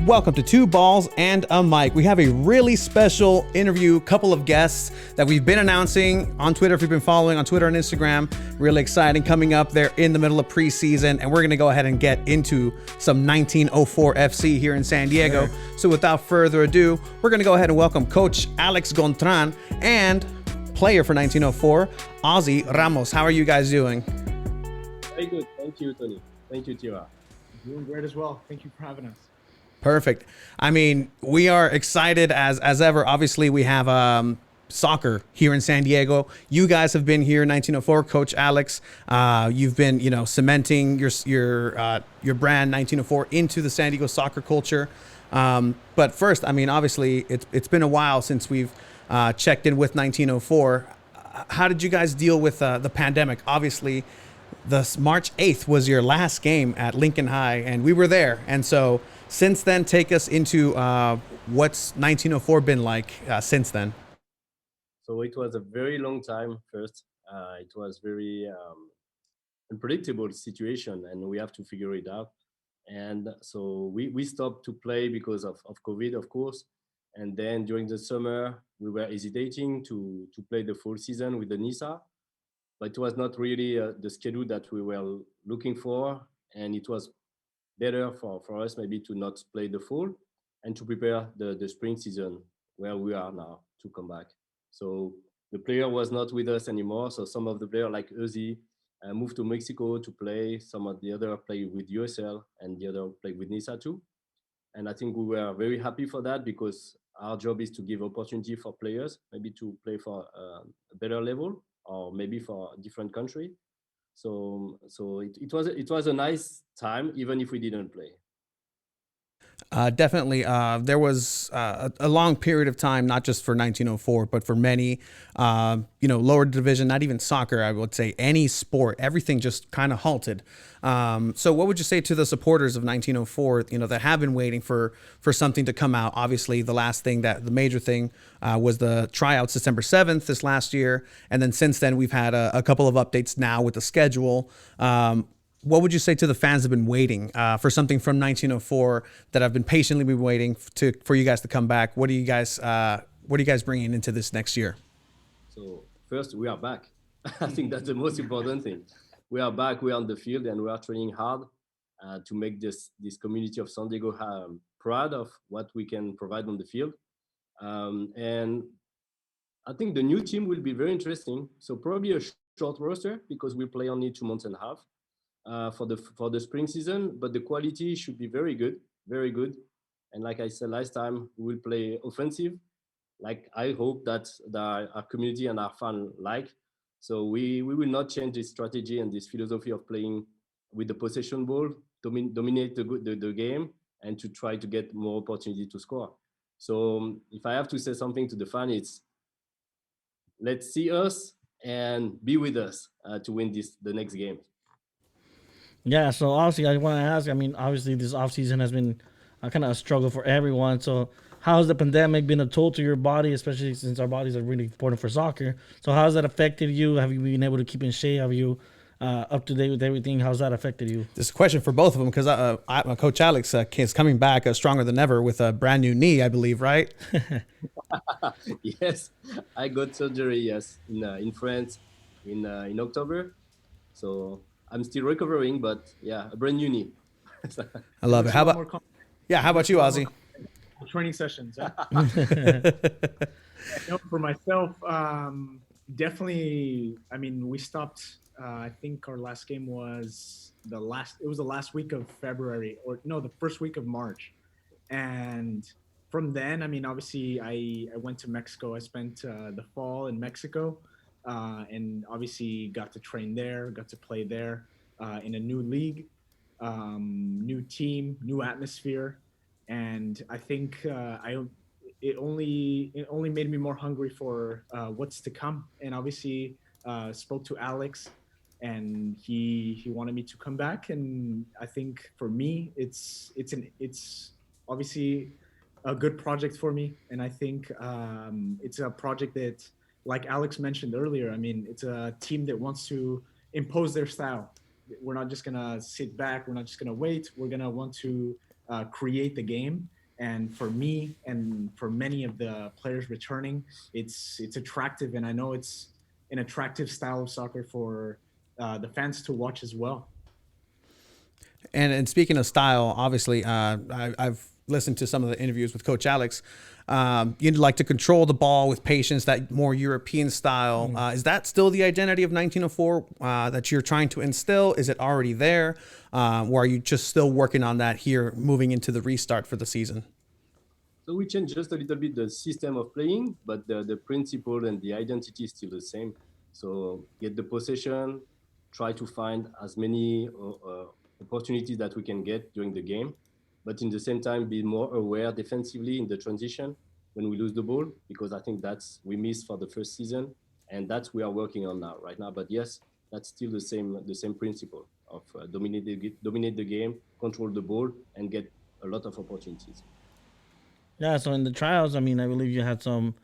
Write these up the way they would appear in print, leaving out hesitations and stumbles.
welcome to Two Balls and a Mic. We have a really special interview, couple of guests that we've been announcing on Twitter. If you've been following on Twitter and Instagram, really exciting coming up there in the middle of preseason. And we're going to go ahead and get into some 1904 FC here in San Diego. So without further ado, we're going to go ahead and welcome Coach Alex Gontran and player for 1904, Ozzie Ramos. How are you guys doing? Very good. Thank you, Tony. Thank you, Tira. Doing great as well. Thank you for having us. Perfect. I mean, we are excited as ever. Obviously, we have soccer here in San Diego. You guys have been here in 1904, Coach Alex. You've been, cementing your brand 1904 into the San Diego soccer culture. But first, I mean, obviously, it's been a while since we've checked in with 1904. How did you guys deal with the pandemic? Obviously, the March 8th was your last game at Lincoln High, and we were there. And so since then, take us into what's 1904 been like since then. So it was a very long time first. It was very unpredictable situation, and we have to figure it out. And so we stopped to play because of COVID, of course. And then during the summer, we were hesitating to play the full season with the NISA. But it was not really the schedule that we were looking for. And it was better for us maybe to not play the full and to prepare the spring season where we are now to come back. So the player was not with us anymore. So some of the players like Ozzie moved to Mexico to play. Some of the other played with USL and the other played with NISA too. And I think we were very happy for that because our job is to give opportunity for players, maybe to play for a better level or maybe for a different country. So it was a nice time, even if we didn't play. Definitely. There was a long period of time, not just for 1904, but for many, lower division, not even soccer, I would say any sport, everything just kind of halted. So what would you say to the supporters of 1904, that have been waiting for something to come out? Obviously, the major thing was the tryouts December 7th this last year. And then since then, we've had a couple of updates now with the schedule. What would you say to the fans that have been waiting for something from 1904 that have been patiently waiting for you guys to come back? What are you guys bringing into this next year? So first, we are back. I think that's the most important thing. We are back. We are on the field and we are training hard to make this community of San Diego proud of what we can provide on the field. And I think the new team will be very interesting. So probably a short roster because we play only 2 months and a half. For the spring season, but the quality should be very good, very good. And like I said last time, we will play offensive, like I hope that our community and our fan like. So we will not change this strategy and this philosophy of playing with the possession ball, dominate the game, and to try to get more opportunity to score. So if I have to say something to the fan, it's let's see us and be with us to win the next game. Yeah, so obviously I want to ask, I mean, obviously this offseason has been kind of a struggle for everyone. So how has the pandemic been a toll to your body, especially since our bodies are really important for soccer? So how has that affected you? Have you been able to keep in shape? Have you up to date with everything? How's that affected you? This is a question for both of them because Coach Alex is coming back stronger than ever with a brand new knee, I believe, right? Yes, I got surgery, yes, in France in October. So I'm still recovering, but yeah, a brand new knee. I love it. How about you, Ozzie? Training sessions. Yeah? For myself, definitely. I mean, we stopped. I think our last game was the last week of February, or no, the first week of March. And from then, I mean, obviously, I went to Mexico. I spent the fall in Mexico. And obviously got to train there, got to play there in a new league, new team, new atmosphere. And I think it only made me more hungry for what's to come. And obviously spoke to Alex and he wanted me to come back. And I think for me, it's obviously a good project for me. And I think it's a project that, like Alex mentioned earlier, I mean, it's a team that wants to impose their style. We're not just going to sit back. We're not just going to wait. We're going to want to create the game. And for me and for many of the players returning, it's attractive, and I know it's an attractive style of soccer for the fans to watch as well. And speaking of style, obviously, I've listened to some of the interviews with Coach Alex. You'd like to control the ball with patience, that more European style. Is that still the identity of 1904 that you're trying to instill? Is it already there? Or are you just still working on that here, moving into the restart for the season? So we changed just a little bit the system of playing, but the principle and the identity is still the same. So get the possession, try to find as many opportunities that we can get during the game, but in the same time be more aware defensively in the transition when we lose the ball, because I think that's we missed for the first season, and that's we are working on now right now. But yes, that's still the same principle of dominate the game, control the ball, and get a lot of opportunities. Yeah, so in the trials, I mean, I believe you had some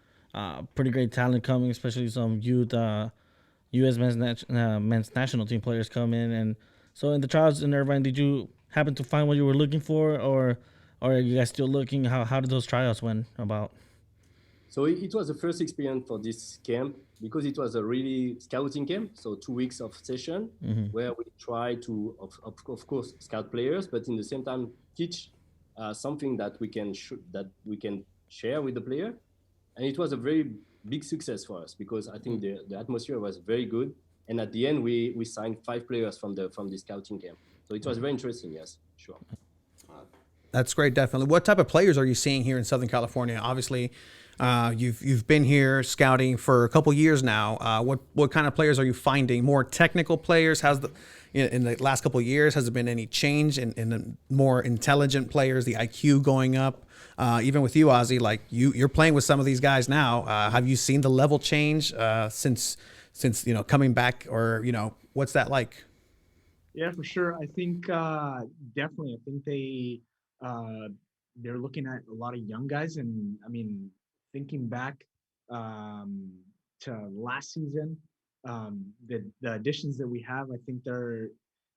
pretty great talent coming, especially some youth U.S. men's national team players come in. And so in the trials in Irvine, did you happen to find what you were looking for, or are you guys still looking? How did those trials went about? So it was the first experience for this camp because it was a really scouting camp. So 2 weeks of session where we try to, of course, scout players, but in the same time teach something that we can share with the player. And it was a very big success for us because I think the atmosphere was very good. And at the end, we signed 5 players from the scouting camp. So it was very interesting. Yes, sure. That's great, definitely. What type of players are you seeing here in Southern California? Obviously, you've been here scouting for a couple years now. What kind of players are you finding? More technical players? In the last couple of years, has there been any change in the more intelligent players, the IQ going up? Even with you, Ozzie, like you're playing with some of these guys now. Have you seen the level change since coming back, or what's that like? Yeah, for sure. I think definitely. I think uh, they're looking at a lot of young guys, and I mean, thinking back um, to last season, the additions that we have, I think they're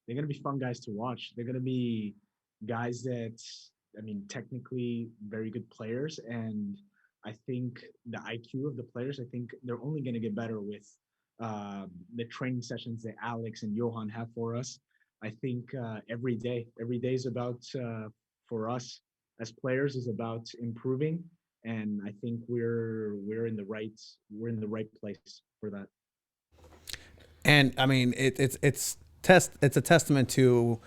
gonna be fun guys to watch. They're gonna be guys that, I mean, technically very good players, and I think the IQ of the players, I think they're only gonna get better with the training sessions that Alex and Johan have for us. I think every day is about for us as players is about improving, and I think we're in the right place for that. And I mean, it's a testament to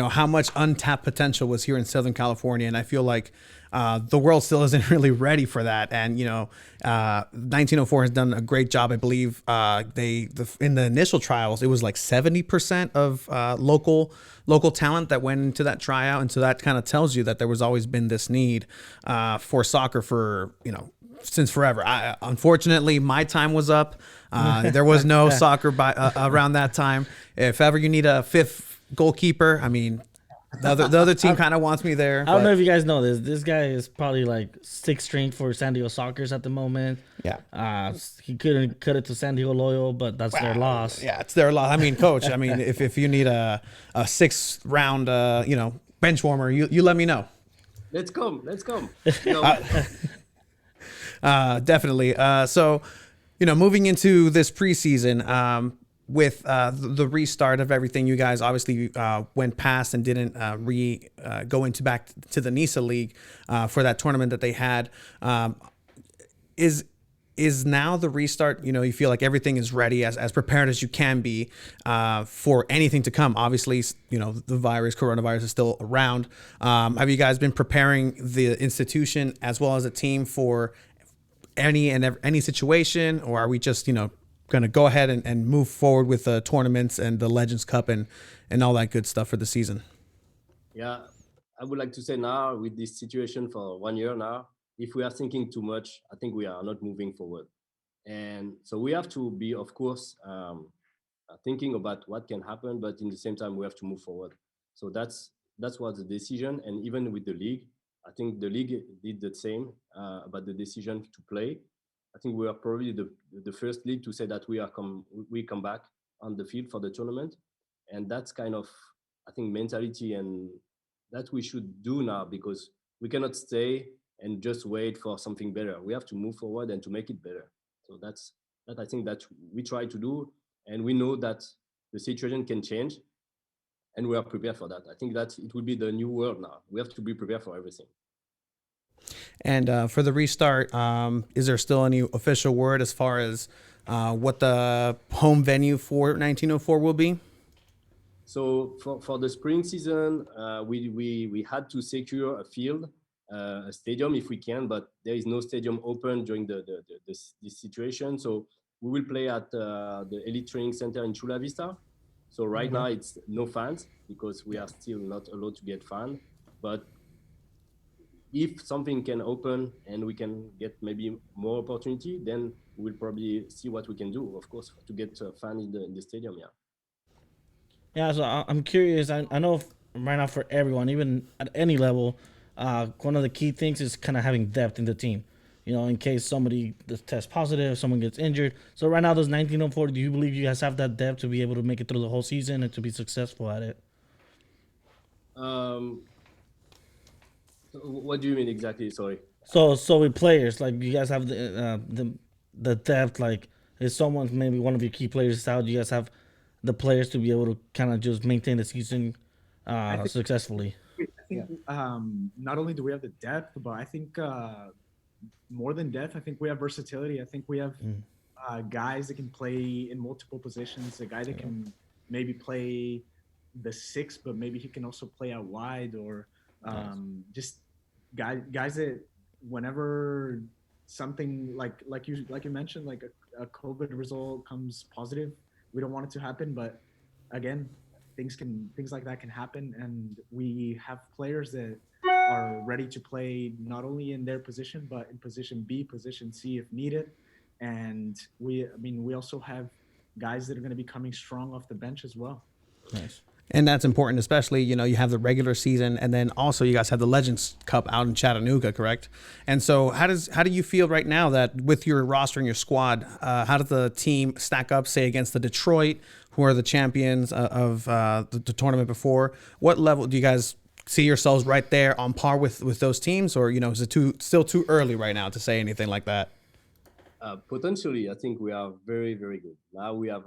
how much untapped potential was here in Southern California, and I feel like the world still isn't really ready for that. And 1904 has done a great job. I believe in the initial trials, it was like 70% of local talent that went into that tryout, and so that kind of tells you that there was always been this need for soccer for since forever. Unfortunately, my time was up. There was no soccer around that time. If ever you need a fifth goalkeeper, I mean, the other team kind of wants me there. I don't know if you guys know this. This guy is probably like sixth string for San Diego Sockers at the moment. Yeah. He couldn't cut it to San Diego Loyal, but that's their loss. Yeah, it's their loss. I mean, coach, I mean, if you need a 6th round, bench warmer, you let me know. Let's come. Definitely. So, moving into this preseason, with the restart of everything, you guys obviously went past and didn't go into back to the NISA League for that tournament that they had. Is now the restart, you feel like everything is ready, as prepared as you can be for anything to come? Obviously, the coronavirus is still around. Have you guys been preparing the institution as well as a team for any situation, or are we just going to go ahead and move forward with the tournaments and the Legends Cup and all that good stuff for the season? Yeah, I would like to say now with this situation for 1 year now, if we are thinking too much, I think we are not moving forward. And so we have to be, of course, thinking about what can happen, but in the same time, we have to move forward. So that's what the decision. And even with the league, I think the league did the same about the decision to play. I think we are probably the first league to say that we come back on the field for the tournament, and that's kind of, I think, mentality and that we should do now, because we cannot stay and just wait for something better. We have to move forward and to make it better. So that's that I think that we try to do, and we know that the situation can change, and we are prepared for that. I think that it will be the new world now. We have to be prepared for everything. And for the restart, is there still any official word as far as what the home venue for 1904 will be? So for the spring season, we had to secure a field, a stadium if we can, but there is no stadium open during this situation. So we will play at the Elite Training Center in Chula Vista. So right now it's no fans because we are still not allowed to get fans. But if something can open and we can get maybe more opportunity, then we'll probably see what we can do, of course, to get a fan in the stadium. Yeah. Yeah, so I'm curious. I know right now for everyone, even at any level, one of the key things is kind of having depth in the team. You know, in case somebody tests positive, someone gets injured. So right now, those 1904, do you believe you guys have that depth to be able to make it through the whole season and to be successful at it? What do you mean exactly? Sorry. So with players, like you guys have the depth. Like, is someone maybe one of your key players out? You guys have the players to be able to kind of just maintain the season I think successfully. I think not only do we have the depth, but I think more than depth, I think we have versatility. I think we have guys that can play in multiple positions. A guy that can maybe play the six, but maybe he can also play out wide, or just guys that whenever something like you mentioned, like a COVID result comes positive, we don't want it to happen, but again, things like that can happen, and we have players that are ready to play not only in their position but in position B, position C if needed. And we also have guys that are going to be coming strong off the bench as well. Nice. And that's important, especially, you have the regular season, and then also you guys have the Legends Cup out in Chattanooga, correct? And so how do you feel right now that with your roster and your squad, how does the team stack up, say, against the Detroit, who are the champions of the tournament before? What level do you guys see yourselves right there on par with those teams, or is it still too early right now to say anything like that? Potentially, I think we are very, very good. Now we have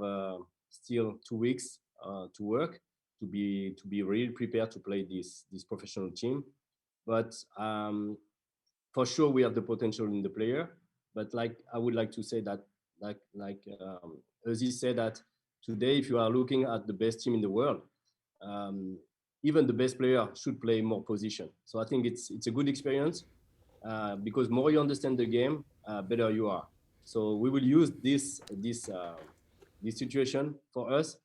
still 2 weeks to work to be really prepared to play this professional team. But for sure, we have the potential in the player. But like I would like to say that, like Ozzie said, that today, if you are looking at the best team in the world, even the best player should play more position. So I think it's a good experience because more you understand the game, better you are. So we will use this situation for us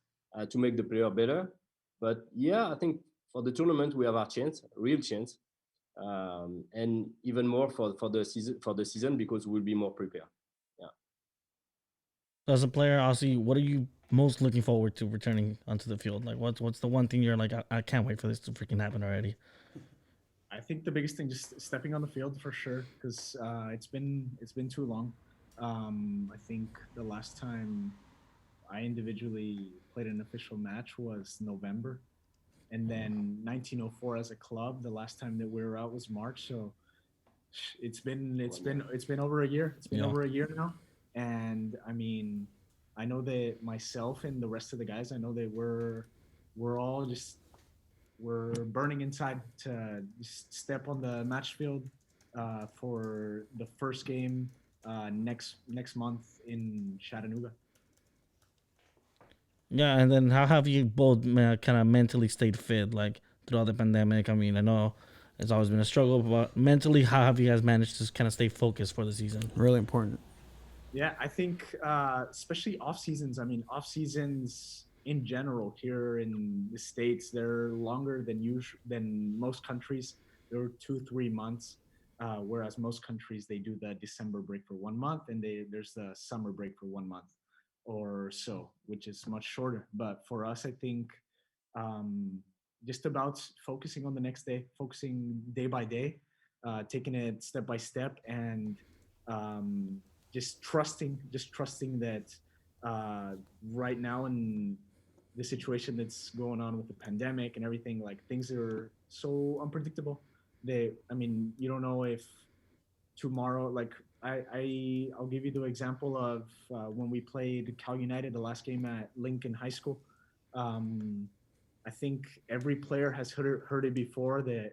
to make the player better. But yeah, I think for the tournament we have our chance, real chance, and even more for the season because we'll be more prepared. Yeah. So as a player, Ozzie, what are you most looking forward to returning onto the field? Like, what's the one thing you're like, I can't wait for this to freaking happen already? I think the biggest thing just stepping on the field for sure, because it's been too long. I think the last time I individually played an official match was November, and then 1904 as a club. The last time that we were out was March, so it's been over a year. It's been Yeah. over a year now, and I know that myself and the rest of the guys, I know that we're all just we're burning inside to just step on the match field for the first game next month in Chattanooga. Yeah, and then how have you both kind of mentally stayed fit, like throughout the pandemic? I mean, I know it's always been a struggle, but mentally, how have you guys managed to kind of stay focused for the season? Really important. Yeah, I think especially off seasons. I mean, off seasons in general here in the States, they're longer than most countries. They're 2-3 months, whereas most countries they do the December break for 1 month, and there's the summer break for 1 month or so, which is much shorter. But for us, I think um, just about focusing on the next day, focusing day by day, taking it step by step, and um, just trusting that right now in the situation that's going on with the pandemic and everything, like things are so unpredictable. I mean, you don't know if tomorrow, like I'll give you the example of when we played Cal United the last game at Lincoln High School. Um, I think every player has heard it before that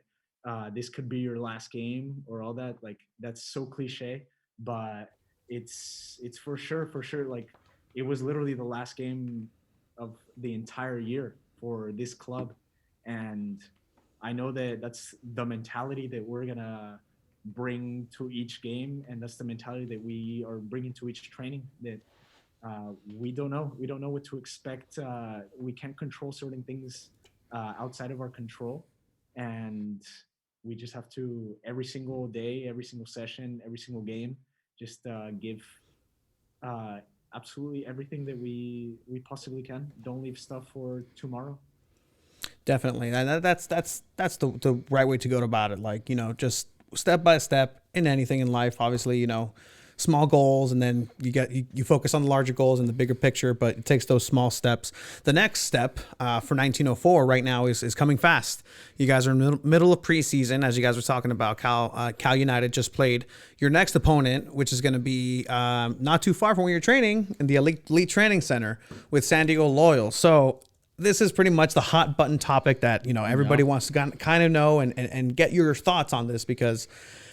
this could be your last game or all that. Like that's so cliche, but it's for sure. Like it was literally the last game of the entire year for this club, and I know that that's the mentality that we're gonna bring to each game, and that's the mentality that we are bringing to each training. That we don't know what to expect. We can't control certain things outside of our control, and we just have to every single day, every single session, every single game, just give uh, absolutely everything that we possibly can. Don't leave stuff for tomorrow. Definitely, and that's the right way to go about it. Like, just step by step in anything in life. Obviously, small goals, and then you focus on the larger goals and the bigger picture. But it takes those small steps. The next step for 1904 right now is coming fast. You guys are in the middle of preseason, as you guys were talking about. Cal United just played your next opponent, which is going to be not too far from where you're training in the Elite Training Center with San Diego Loyal. So this is pretty much the hot button topic that everybody wants to kind of know and get your thoughts on this, because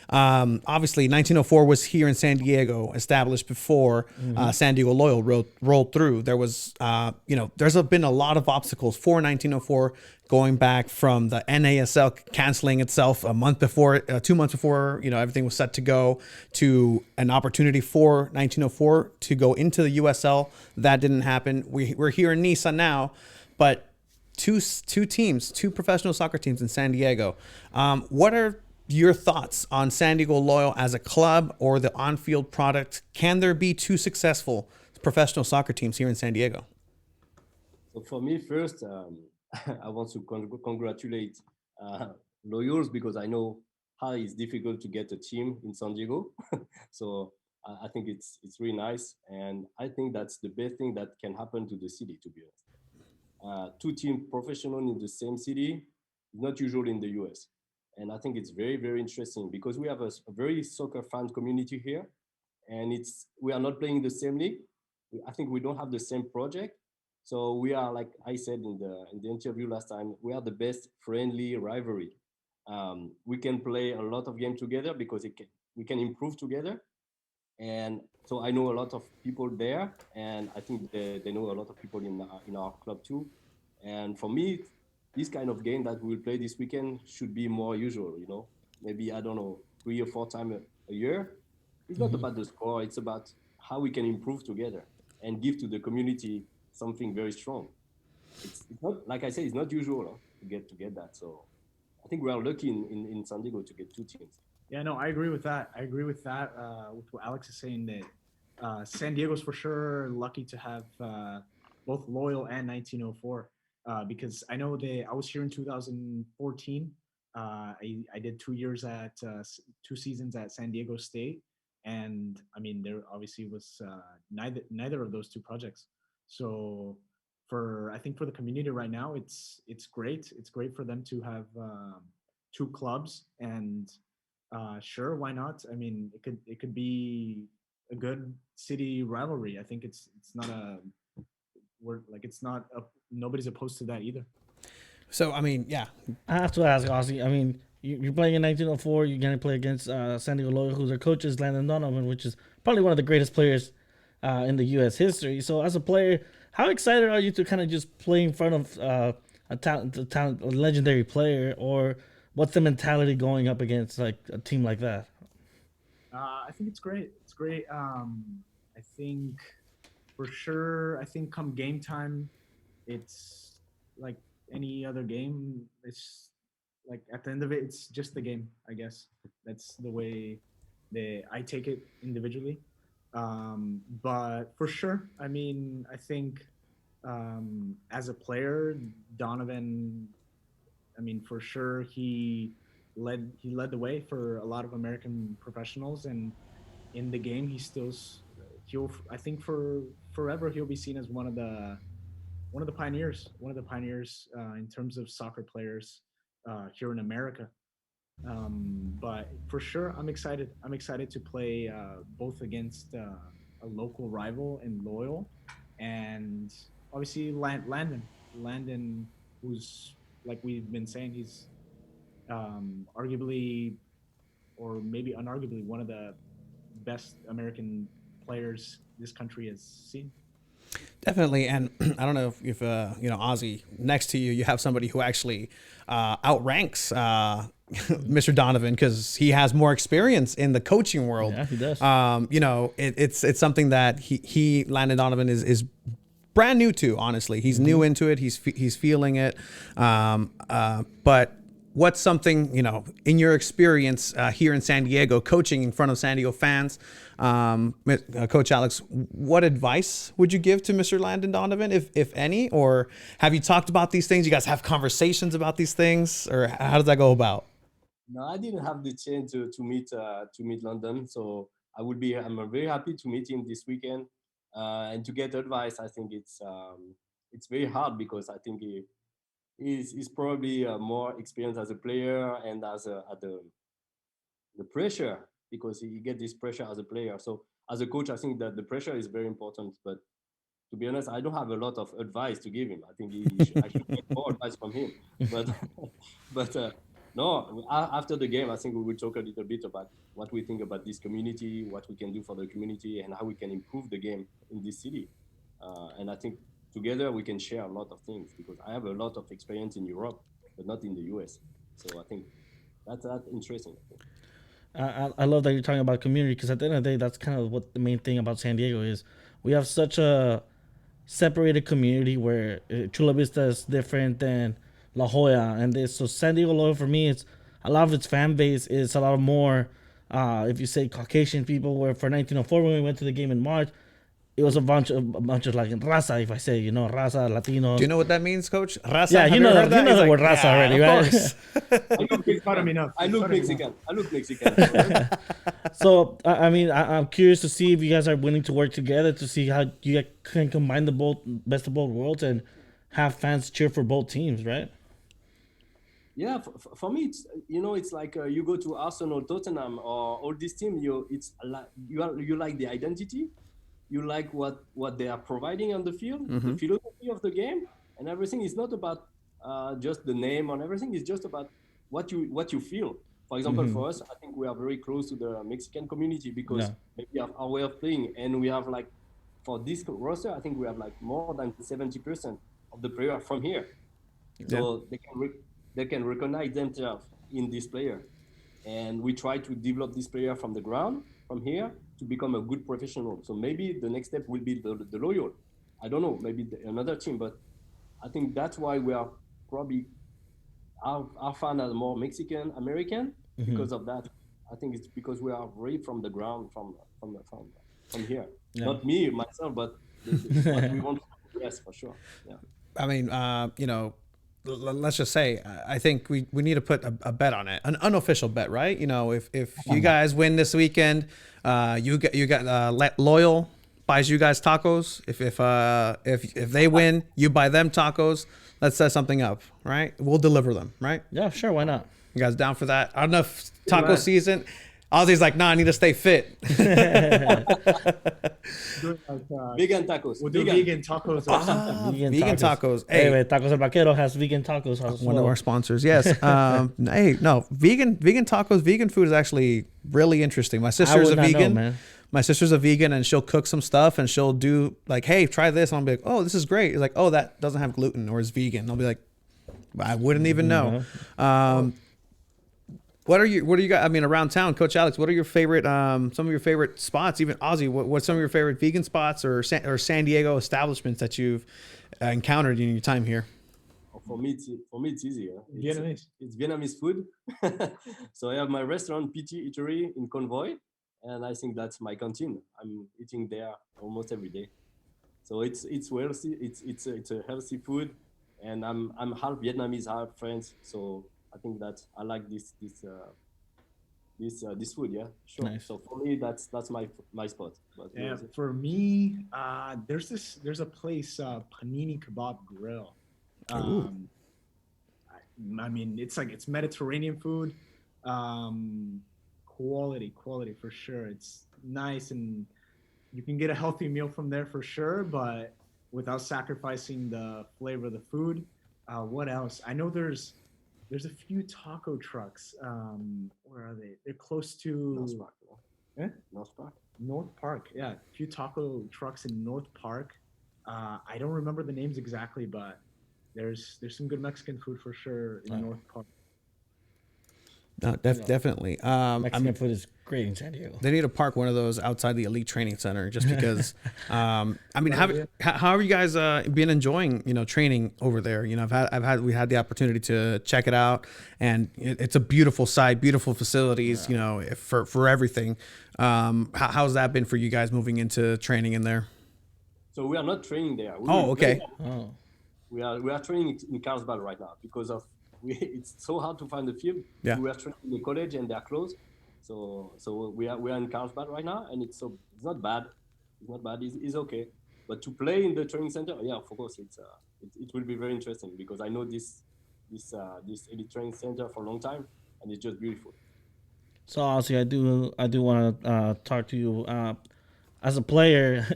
obviously 1904 was here in San Diego, established before San Diego Loyal rolled through. There was there's been a lot of obstacles for 1904, going back from the NASL canceling itself a month before, 2 months before everything was set to go, to an opportunity for 1904 to go into the USL. That didn't happen. We're here in Nisa now. But two professional soccer teams in San Diego. What are your thoughts on San Diego Loyal as a club or the on-field product? Can there be two successful professional soccer teams here in San Diego? So for me, first, I want to congratulate Loyals, because I know how it's difficult to get a team in San Diego. So I think it's really nice, and I think that's the best thing that can happen to the city, to be honest. Two team professional in the same city is not usual in the US. And I think it's very, very interesting, because we have a very soccer fan community here, and we are not playing the same league. I think we don't have the same project. So we are, like I said in the interview last time, we are the best friendly rivalry. We can play a lot of games together because we can improve together. And so I know a lot of people there, and I think they know a lot of people in our club too. And for me, this kind of game that we'll play this weekend should be more usual. Maybe, I don't know, 3 or 4 times a year. It's not about the score; it's about how we can improve together and give to the community something very strong. It's not, like I said, it's not usual, to get that. So I think we are lucky in San Diego to get two teams. Yeah, no, I agree with that. I agree with that. With what Alex is saying, that San Diego's for sure lucky to have both Loyal and 1904, because I know I was here in 2014. I did 2 years at 2 seasons at San Diego State, and I mean there obviously was neither of those two projects. So I think for the community right now, it's great. It's great for them to have two clubs, and sure, why not? I mean, it could be a good city rivalry. I think it's not a we're like it's not a, nobody's opposed to that either. So, I mean, yeah. I have to ask, Ozzie. I mean, you're playing in 1904. You're going to play against San Diego Loyal, whose their coach is Landon Donovan, which is probably one of the greatest players in the U.S. history. So, as a player, how excited are you to kind of just play in front of a legendary player, or what's the mentality going up against like a team like that? I think it's great. It's great. I think for sure. I think come game time, it's like any other game. It's like at the end of it, it's just the game. I guess that's the way that I take it individually. But for sure, I mean, I think as a player, Donovan, I mean, for sure, he led the way for a lot of American professionals, and in the game, he'll I think for forever he'll be seen as one of the pioneers in terms of soccer players here in America. But for sure, I'm excited. I'm excited to play both against a local rival in Loyal, and obviously Landon, who's like we've been saying, he's arguably or maybe unarguably one of the best American players this country has seen. Definitely, and I don't know if you know Ozzie next to you, you have somebody who actually outranks Mr. Donovan because he has more experience in the coaching world. Yeah, he does. You know, it's something that he Landon Donovan is brand new to. Honestly, he's new into it. He's feeling it. But what's something, you know, in your experience here in San Diego, coaching in front of San Diego fans, Coach Alex, what advice would you give to Mr. Landon Donovan, if any? Or have you talked about these things? You guys have conversations about these things, or how does that go about? No, I didn't have the chance to meet London, so I'm very happy to meet him this weekend and to get advice. I think it's very hard because I think he's probably more experienced as a player and as at the pressure because he get this pressure as a player. So as a coach, I think that the pressure is very important. But to be honest, I don't have a lot of advice to give him. I think I should get more advice from him. But but no, after the game, I think we will talk a little bit about what we think about this community, what we can do for the community, and how we can improve the game in this city. And I think together we can share a lot of things because I have a lot of experience in Europe, but not in the US. So I think that's interesting. I love that you're talking about community because at the end of the day, that's kind of what the main thing about San Diego is. We have such a separated community where Chula Vista is different than La Jolla and this. So San Diego Loyal for me, it's a lot of its fan base is a lot more. If you say Caucasian people, where for 1904 when we went to the game in March, it was a bunch of like raza. If I say raza Latinos. Do you know what that means, Coach? Raza? Yeah, Have you know ever heard that? the He's word raza already, of right? course. I look Mexican. I look Mexican. So I mean, I'm curious to see if you guys are willing to work together to see how you can combine the both best of both worlds and have fans cheer for both teams, right? Yeah, for me, it's like you go to Arsenal, Tottenham, or all this team. You like the identity, you like what they are providing on the field, the philosophy of the game, and everything is not about just the name and everything. It's just about what you feel. For example, for us, I think we are very close to the Mexican community because maybe of our way of playing, and we have like for this roster, I think we have like more than 70% of the player from here, so they can recognize themselves in this player, and we try to develop this player from the ground from here to become a good professional. So maybe the next step will be the Loyal. I don't know, maybe another team, but I think that's why we are probably our fan are more Mexican American because of that. I think it's because we are really from the ground, from here. Yeah. Not me myself, but what we want. Yes, for sure. Yeah. I mean, let's just say, I think we need to put a bet on it, an unofficial bet, right? You know, if you guys win this weekend, you get Loyal buys you guys tacos. If they win, you buy them tacos. Let's set something up, right? We'll deliver them, right? Yeah, sure, why not? You guys down for that? I don't know if taco season. Ozzie's like, nah, I need to stay fit. Vegan tacos. We'll do vegan tacos or something. Vegan tacos. Hey, Hey, Tacos El Vaquero has vegan tacos. one of our sponsors. Yes. Hey, no, vegan tacos, vegan food is actually really interesting. My sister's a vegan. Man. My sister's a vegan, and she'll cook some stuff, and she'll do like, hey, try this. And I'll be like, oh, this is great. It's like, oh, that doesn't have gluten or is vegan. And I'll be like, I wouldn't even know. What are you guys? I mean, around town, Coach Alex, what are your favorite, some of your favorite spots? Even Ozzie, what's some of your favorite vegan spots or San Diego establishments that you've encountered in your time here? For me, it's easier. Vietnamese. It's Vietnamese food. So I have my restaurant, PT Eatery in Convoy, and I think that's my canteen. I'm eating there almost every day. So it's healthy. It's a healthy food, and I'm half Vietnamese, half French. So I think that I like this food. Yeah, sure. Nice. So for me, that's my spot. But Yeah, for me, there's a place, Panini Kebab Grill. I mean, it's Mediterranean food. Quality for sure. It's nice, and you can get a healthy meal from there for sure, but without sacrificing the flavor of the food. What else? I know there's a few taco trucks. Where are they? They're close North to Park, North Park. North Park. Yeah, a few taco trucks in North Park. I don't remember the names exactly, but there's some good Mexican food for sure in North Park. No, definitely. I Mexican mean, food is great in San Diego. they need to park one of those outside the elite training center just because. I mean, Right, how are you guys been enjoying training over there? We had the opportunity to check it out, and it's a beautiful site, beautiful facilities. For everything. How's that been for you guys moving into training in there? So we are not training there. Oh, okay. Oh, We are training in Carlsbad right now because of it's so hard to find the field. Yeah. We are training in the college and they are closed. So we are in Carlsbad right now, and it's not bad. It's not bad. It's okay. But to play in the training center, yeah, of course, it will be very interesting because I know this elite training center for a long time, and it's just beautiful. so Ozzie, I do want to talk to you as a player.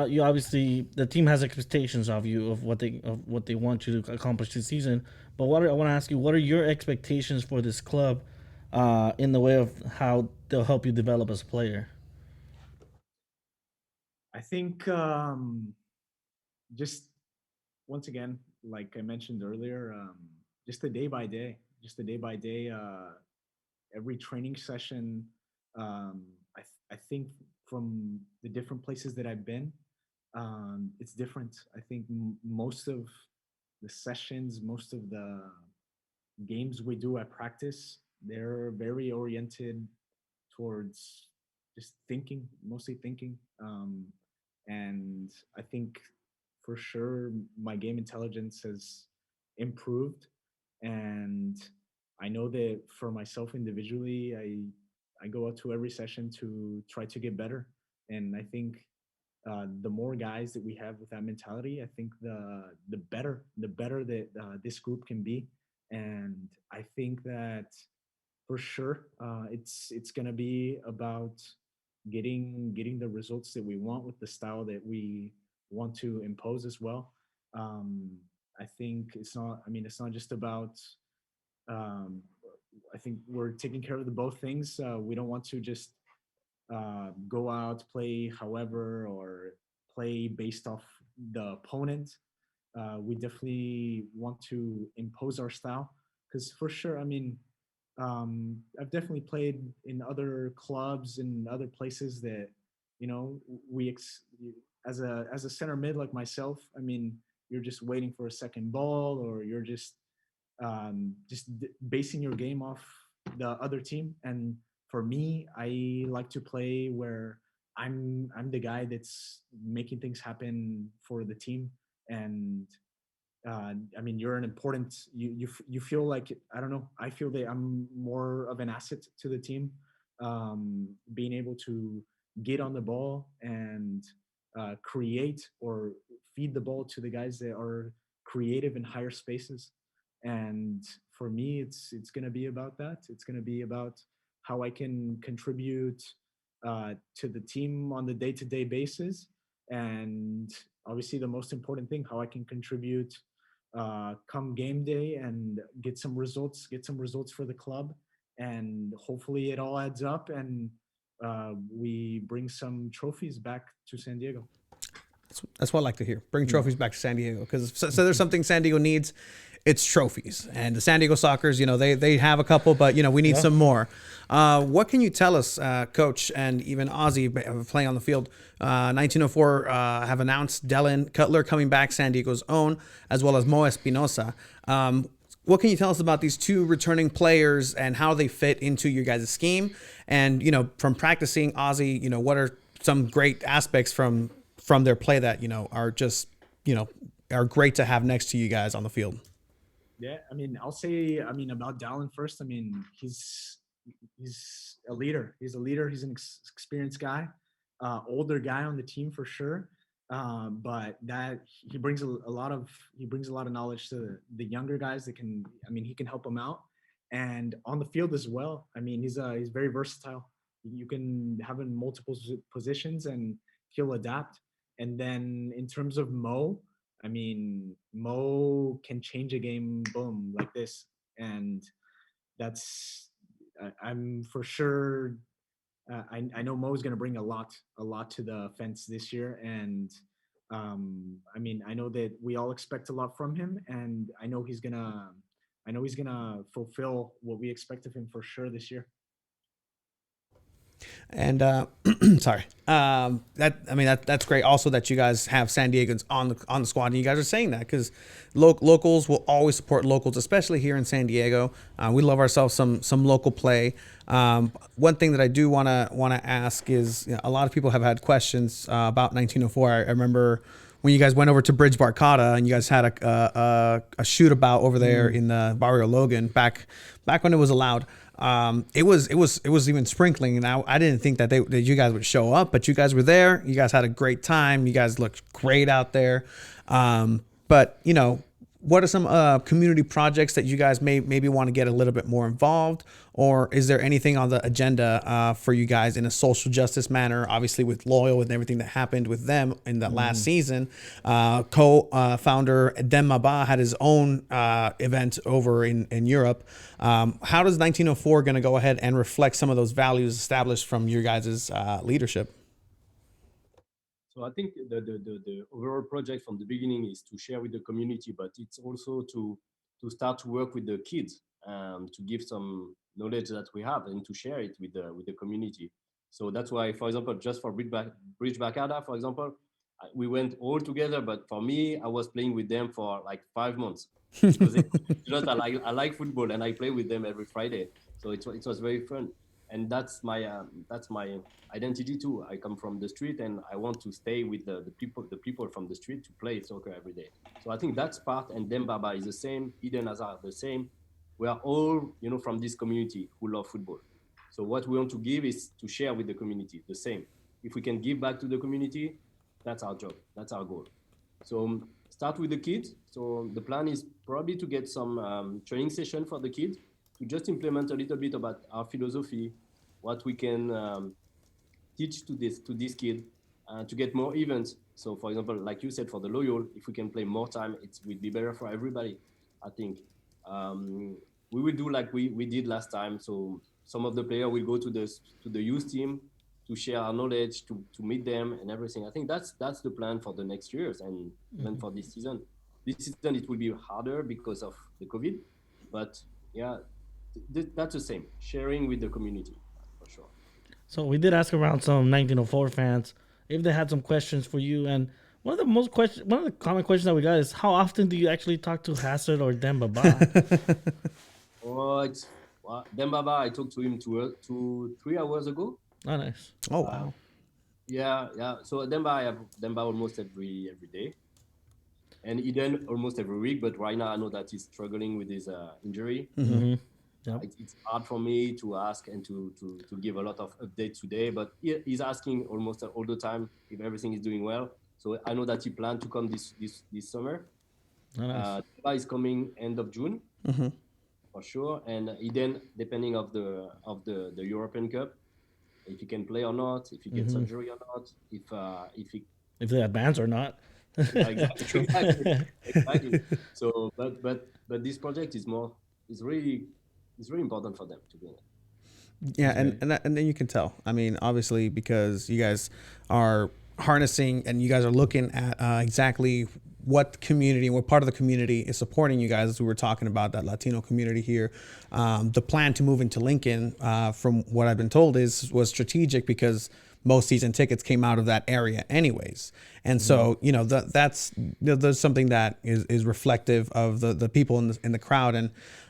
You obviously the team has expectations of you of what they want you to accomplish this season. But I want to ask you, what are your expectations for this club, in the way of how they'll help you develop as a player? I think just once again, like I mentioned earlier, just the day by day, just the day by day. Every training session, I think from the different places that I've been, it's different. I think most of the sessions, most of the games we do at practice, they're very oriented towards just thinking, mostly thinking. And I think for sure my game intelligence has improved. And I know that for myself individually, I go out to every session to try to get better. And I think the more guys that we have with that mentality, I think the better that this group can be. And I think that for sure, it's gonna be about getting the results that we want with the style that we want to impose as well. Um, I think it's not. I mean, it's not just about. Um, I think we're taking care of the both things. We don't want to just go out, play however, or play based off the opponent. We definitely want to impose our style because for sure, I mean, I've definitely played in other clubs and other places that, you know, as a center mid like myself. I mean, you're just waiting for a second ball, or you're just basing your game off the other team. And for me, I like to play where I'm the guy that's making things happen for the team. And I mean, you're an important. You feel like, I don't know. I feel that I'm more of an asset to the team, being able to get on the ball and create or feed the ball to the guys that are creative in higher spaces. And for me, it's going to be about that. It's going to be about how I can contribute to the team on the day-to-day basis, and obviously the most important thing, how I can contribute come game day and get some results for the club, and hopefully it all adds up, and we bring some trophies back to San Diego. That's what I like to hear. Bring trophies back to San Diego, because so there's something San Diego needs. It's trophies, and the San Diego Sockers, they have a couple, but we need some more. What can you tell us, Coach, and even Ozzie playing on the field? 1904 have announced Dylan Cutler coming back, San Diego's own, as well as Mo Espinosa. What can you tell us about these two returning players and how they fit into your guys' scheme? And from practicing, Ozzie, what are some great aspects from their play that are just are great to have next to you guys on the field? Yeah, I mean, I'll say, I mean, about Dallin first. I mean, he's a leader. He's a leader. He's an experienced guy, older guy on the team for sure. But that he brings a lot of knowledge to the younger guys that can. I mean, he can help them out. and on the field as well. I mean, he's very versatile. You can have him in multiple positions, and he'll adapt. And then in terms of Mo, I mean, Mo can change a game, boom, like this, and that's I'm for sure. I know Mo's going to bring a lot to the fence this year, and I mean, I know that we all expect a lot from him, and I know he's gonna fulfill what we expect of him for sure this year. And sorry, that's great. Also, that you guys have San Diegans on the squad, and you guys are saying that because locals will always support locals, especially here in San Diego. We love ourselves some local play. One thing that I do want to ask is, a lot of people have had questions about 1904. I remember when you guys went over to Bridge Barcata and you guys had a shootabout over there in the Barrio Logan back when it was allowed. It was even sprinkling, and I didn't think that you guys would show up, but you guys were there. You guys had a great time. You guys looked great out there. But what are some community projects that you guys maybe want to get a little bit more involved, or is there anything on the agenda for you guys in a social justice manner? Obviously, with Loyal and everything that happened with them in that last season, co-founder Demba had his own event over in Europe. How does 1904 going to go ahead and reflect some of those values established from your guys' leadership? So I think the overall project from the beginning is to share with the community, but it's also to start to work with the kids, to give some knowledge that we have and to share it with the community. So that's why, for example, just for Bridge Bacada, for example, we went all together. But for me, I was playing with them for like 5 months because I like football and I play with them every Friday. So it was very fun. And that's my identity too. I come from the street, and I want to stay with the people from the street to play soccer every day. So I think that's part. And Dembaba is the same. Eden Hazard the same. We are all from this community who love football. So what we want to give is to share with the community the same. If we can give back to the community, that's our job. That's our goal. So start with the kids. So the plan is probably to get some training session for the kids to just implement a little bit about our philosophy, what we can teach to this kid, to get more events. So for example, like you said, for the Loyal, if we can play more time, it will be better for everybody, I think. We will do like we did last time. So some of the players will go to the youth team to share our knowledge, to meet them and everything. I think that's the plan for the next years and even for this season. This season it will be harder because of the COVID, but yeah, that's the same, sharing with the community for sure. So we did ask around some 1904 fans if they had some questions for you, and one of the common questions that we got is, how often do you actually talk to Hazard or Demba Ba? Demba Ba, I talked to him 2-3 hours ago. Oh, nice. Oh, wow. Yeah. So Demba, I have Demba almost every day, and Eden almost every week. But right now, I know that he's struggling with his injury. Mm-hmm. Yep. It's hard for me to ask and to give a lot of updates today, but he's asking almost all the time if everything is doing well. So I know that he planned to come this summer. Oh, nice. Is coming end of June, for sure. And Eden, depending of the European Cup, if he can play or not, if he gets surgery or not, if they advance or not. Exactly. So, but this project is really important for them to be in it. Yeah, and then you can tell. I mean, obviously, because you guys are harnessing and you guys are looking at exactly what community and what part of the community is supporting you guys, as we were talking about that Latino community here. The plan to move into Lincoln, from what I've been told, was strategic because most season tickets came out of that area anyways. And so, that's there's something that is reflective of the people in the crowd.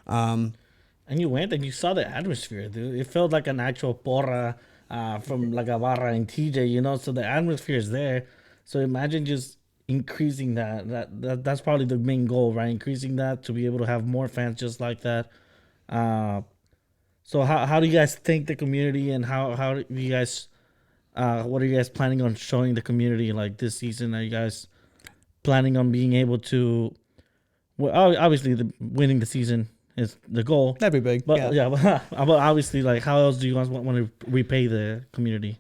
And you went and you saw the atmosphere, dude. It felt like an actual porra from La Gavarra and TJ, so the atmosphere is there. So imagine just increasing that's probably the main goal, right? Increasing that to be able to have more fans just like that. So how do you guys thank the community, and how do you guys what are you guys planning on showing the community like this season? Are you guys planning on being able to, well, obviously winning the season is the goal. That'd be big. But yeah. but obviously, like, how else do you guys want to repay the community?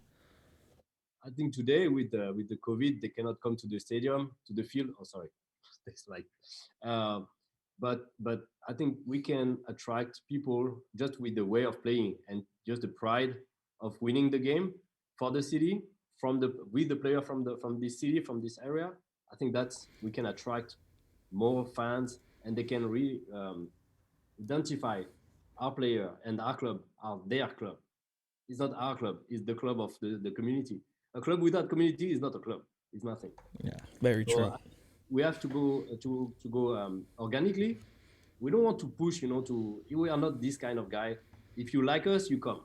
I think today with the COVID, they cannot come to the stadium, to the field. Oh, sorry, it's like, but I think we can attract people just with the way of playing and just the pride of winning the game for the city, with the player from this city, from this area. I think that's we can attract more fans, and they can identify our player and our club are their club. It's not our club, it's the club of the community. A club without community is not a club. It's nothing. Yeah. Very So true. we have to go organically. We don't want to push, we are not this kind of guy. If you like us, you come.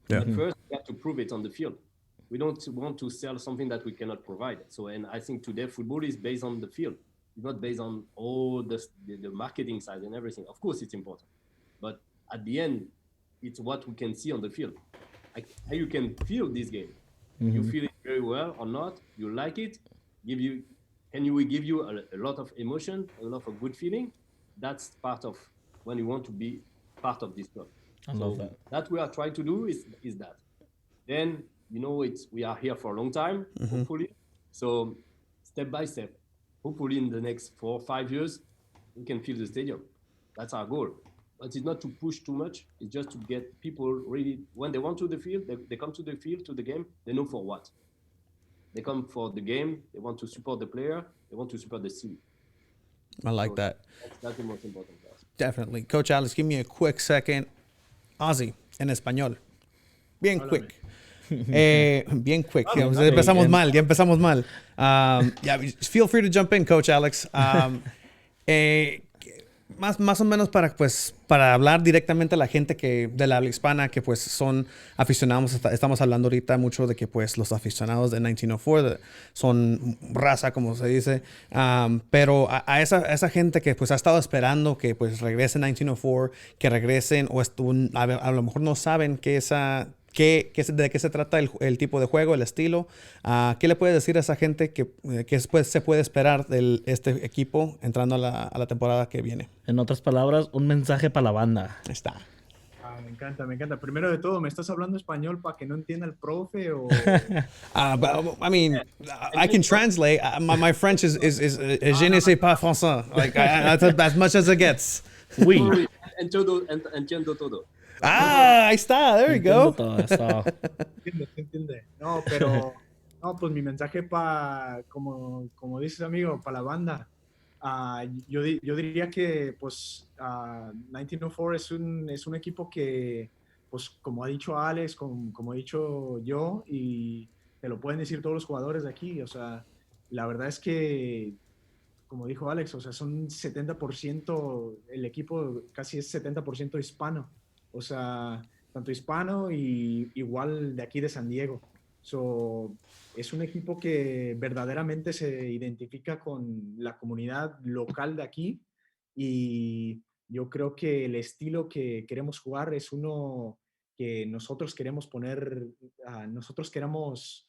Yeah. But first, we have to prove it on the field. We don't want to sell something that we cannot provide. So, and I think today football is based on the field. It's not based on all the marketing side and everything. Of course, it's important. But at the end, it's what we can see on the field. Like, how you can feel this game. You feel it very well or not. You like it. We give you a lot of emotion, a lot of good feeling. That's part of when you want to be part of this club. I love that. That we are trying to do is that. Then we are here for a long time, hopefully. So step by step, hopefully in the next 4 or 5 years, we can fill the stadium. That's our goal. But it's not to push too much. It's just to get people really, when they want to the field, they come to the field, to the game, they know for what. They come for the game, they want to support the player, they want to support the city. I like that. That's the most important for us. Definitely. Coach Alex, give me a quick second. Ozzie, en español. Bien quick. Bien quick. Ya empezamos mal. Yeah, feel free to jump in, Coach Alex. Más o menos para hablar directamente a la gente de la habla hispana que pues son aficionados. Estamos hablando ahorita mucho de que pues los aficionados de 1904 son raza, como se dice. Pero a esa gente que pues ha estado esperando que pues regrese 1904, que regresen o a lo mejor no saben de qué se trata el tipo de juego, el estilo. ¿Qué le puede decir a esa gente que después se puede esperar de este equipo entrando a la temporada que viene? En otras palabras, un mensaje para la banda. Ahí está. Me encanta, me encanta. Primero de todo, ¿me estás hablando español para que no entienda el profe o...? But, I mean, I can translate. My French is je ne sais pas français. Like, as much as it gets. Oui. Entiendo todo. Ahí está. There you go. Entiende. No, pero... No, pues mi mensaje como dices, amigo, para la banda. Yo diría que, pues, 1904 es un equipo que, pues, como ha dicho Alex, como he dicho yo, y te lo pueden decir todos los jugadores de aquí, o sea, la verdad es que, como dijo Alex, o sea, son 70%, el equipo casi es 70% hispano, o sea, tanto hispano y igual de aquí de San Diego. So, es un equipo que verdaderamente se identifica con la comunidad local de aquí y yo creo que el estilo que queremos jugar es uno que nosotros queremos nosotros queremos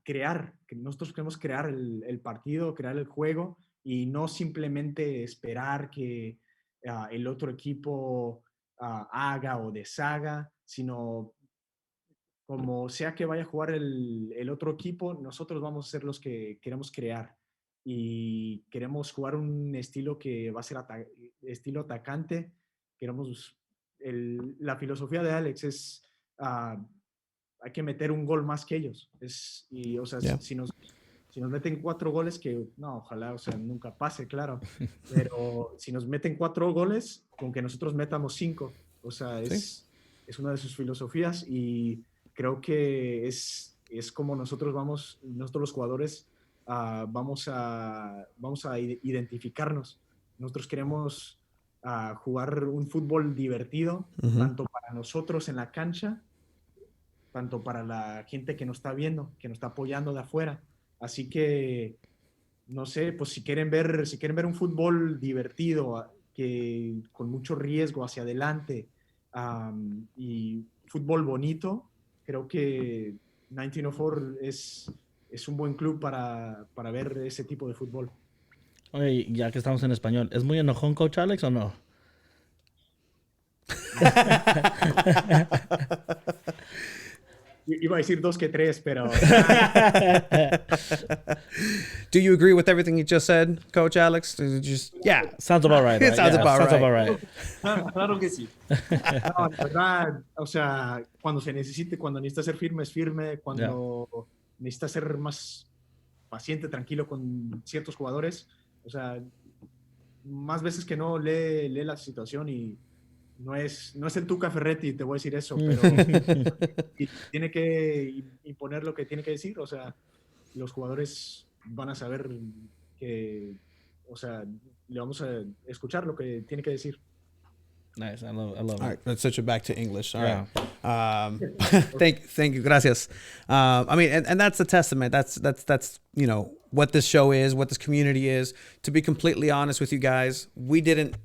crear, que nosotros queremos crear el partido, crear el juego y no simplemente esperar que el otro equipo haga o deshaga, sino como sea que vaya a jugar el otro equipo, nosotros vamos a ser los que queremos crear y queremos jugar un estilo que va a ser estilo atacante. Queremos, la filosofía de Alex es hay que meter un gol más que ellos. O sea, Yeah. si nos meten 4 goles, que no, ojalá, o sea, nunca pase, claro, pero si nos meten 4 goles, con que nosotros metamos 5, o sea, es una de sus filosofías y creo que es como nosotros los jugadores vamos a identificarnos. Nosotros queremos jugar un fútbol divertido, tanto para nosotros en la cancha, tanto para la gente que nos está viendo, que nos está apoyando de afuera. Así que, no sé, pues si quieren ver un fútbol divertido, que con mucho riesgo hacia adelante y fútbol bonito, creo que 1904 es un buen club para ver ese tipo de fútbol. Oye, ya que estamos en español, ¿es muy enojón Coach Alex o no? Iba a decir 2 que 3, pero Do you agree with everything you just said, Coach Alex? Yeah. Sounds about right. It right? sounds about right. Claro que sí. no, la verdad, o sea, cuando se necesite, cuando necesita ser firme, es firme, cuando necesita ser más paciente, tranquilo con ciertos jugadores, o sea, más veces que no lee la situación y no es el Tuca Ferretti, te voy a decir eso, pero y tiene que imponer lo que tiene que decir, o sea, los jugadores van a saber que, o sea, le vamos a escuchar lo que tiene que decir. Nice. I love All it. right, let's switch it back to English. All Yeah. right. Thank you, gracias. I mean, and that's a testament. That's you know what this show is, what this community is. To be completely honest with you guys, we didn't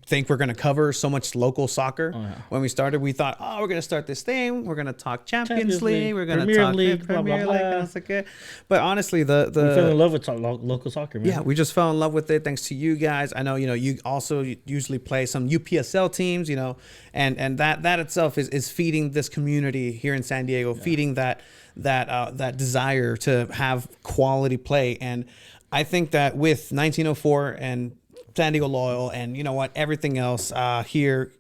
think we're going to cover so much local soccer. When we started, we thought, oh, we're going to start this thing. We're going to talk Champions League. We're going to Premier talk League, blah, Premier blah, League. blah. And it's like, but honestly, We fell in the love with local soccer, man. yeah, we just fell in love with it thanks to you guys. I know, you also usually play some UPSL teams, and that itself is feeding this community here in San Diego, feeding that desire to have quality play. And I think that with 1904 and San Diego Loyal and everything else here,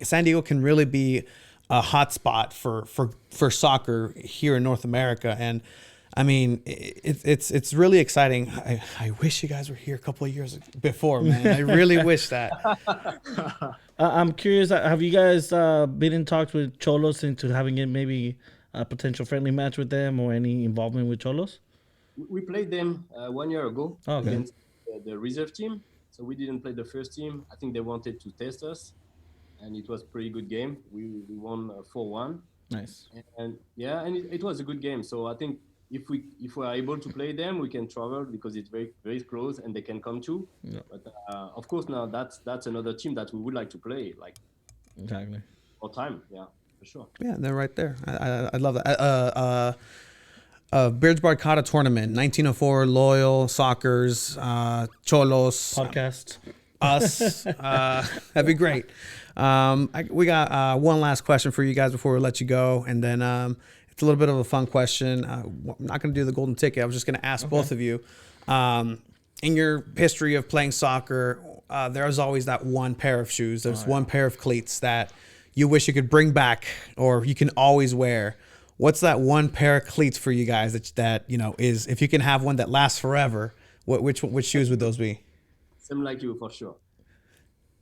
San Diego can really be a hot spot for soccer here in North America. And I mean, it's really exciting. I wish you guys were here a couple of years before, man. I really wish that. I'm curious, have you guys been in talks with Cholos into having it maybe a potential friendly match with them or any involvement with Cholos? We played them 1 year ago Okay. against the reserve team. So we didn't play the first team. I think they wanted to test us, and it was a pretty good game. We won 4-1. Nice. And it was a good game. So I think if we are able to play them, we can travel because it's very, very close and they can come too. Yeah. But of course, now that's another team that we would like to play, like Exactly. all time. Yeah, for sure. Yeah, they're right there. I love that. Beards Barcata tournament, 1904, Loyal, Soccers, Cholos, Podcast. us. That'd be great. We got one last question for you guys before we let you go, and then it's a little bit of a fun question. I'm not going to do the golden ticket. I was just going to ask both of you. In your history of playing soccer, there's always that one pair of shoes. There's one pair of cleats that you wish you could bring back, or you can always wear. What's that one pair of cleats for you guys that is, if you can have one that lasts forever, which shoes would those be? Same like you, for sure.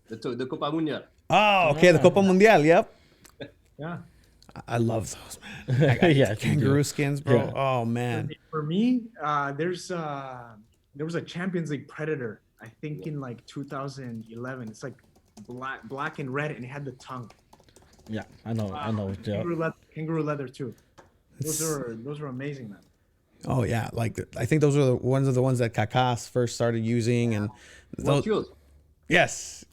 The Copa Mundial. Oh, okay, the Copa Mundial. Yep. Yeah. I love those, man. I got Yeah, kangaroo skins, bro. Yeah. Oh man. For me, there was a Champions League Predator, I think in like 2011. It's like black and red, and it had the tongue. Yeah, I know. Yeah. Kangaroo leather too. Those are amazing, man. Oh yeah, like I think those are the ones that Kaká first started using, and those. Yes.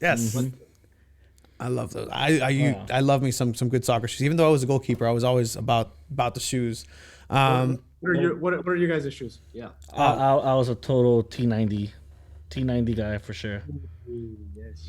I love those. I love me some good soccer shoes. Even though I was a goalkeeper, I was always about the shoes. What are your guys' shoes? Yeah. I was a total T90 guy for sure. Yes.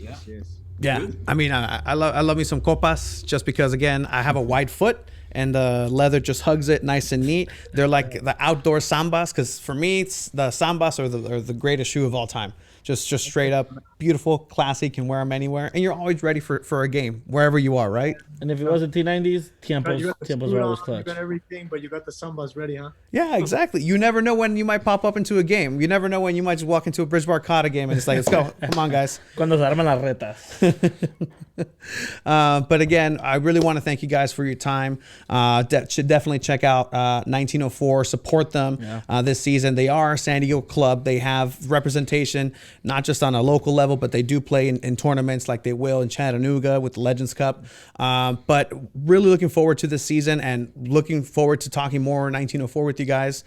Yeah, I mean, I love me some copas just because, again, I have a wide foot and the leather just hugs it nice and neat. They're like the outdoor sambas, because for me, the sambas are the greatest shoe of all time. Just straight up beautiful, classy, can wear them anywhere, and you're always ready for a game wherever you are, right? And if it wasn't T90s, You Tiempos were always clutch. got everything, but you got the sambas ready, huh? Yeah, exactly. You never know when you might pop up into a game. You never know when you might just walk into a Bridge Barcata game and it's like, let's go, come on, guys. Cuando se arman las retas. But again, I really want to thank you guys for your time. Should definitely check out 1904. Support them this season. They are a San Diego club. They have representation, not just on a local level, but they do play in tournaments like they will in Chattanooga with the Legends Cup. But really looking forward to this season and looking forward to talking more 1904 with you guys.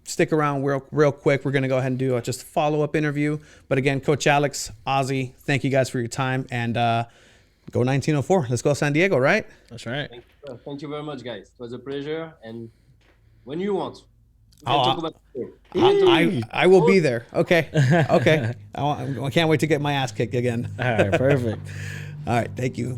Stick around real quick. We're going to go ahead and do just a follow-up interview. But again, Coach Alex, Ozzie, thank you guys for your time. And go 1904. Let's go San Diego, right? That's right. Thank you very much, guys. It was a pleasure. And when you want. We can talk about it. I will be there. Okay. Okay. I can't wait to get my ass kicked again. All right, perfect. All right. Thank you.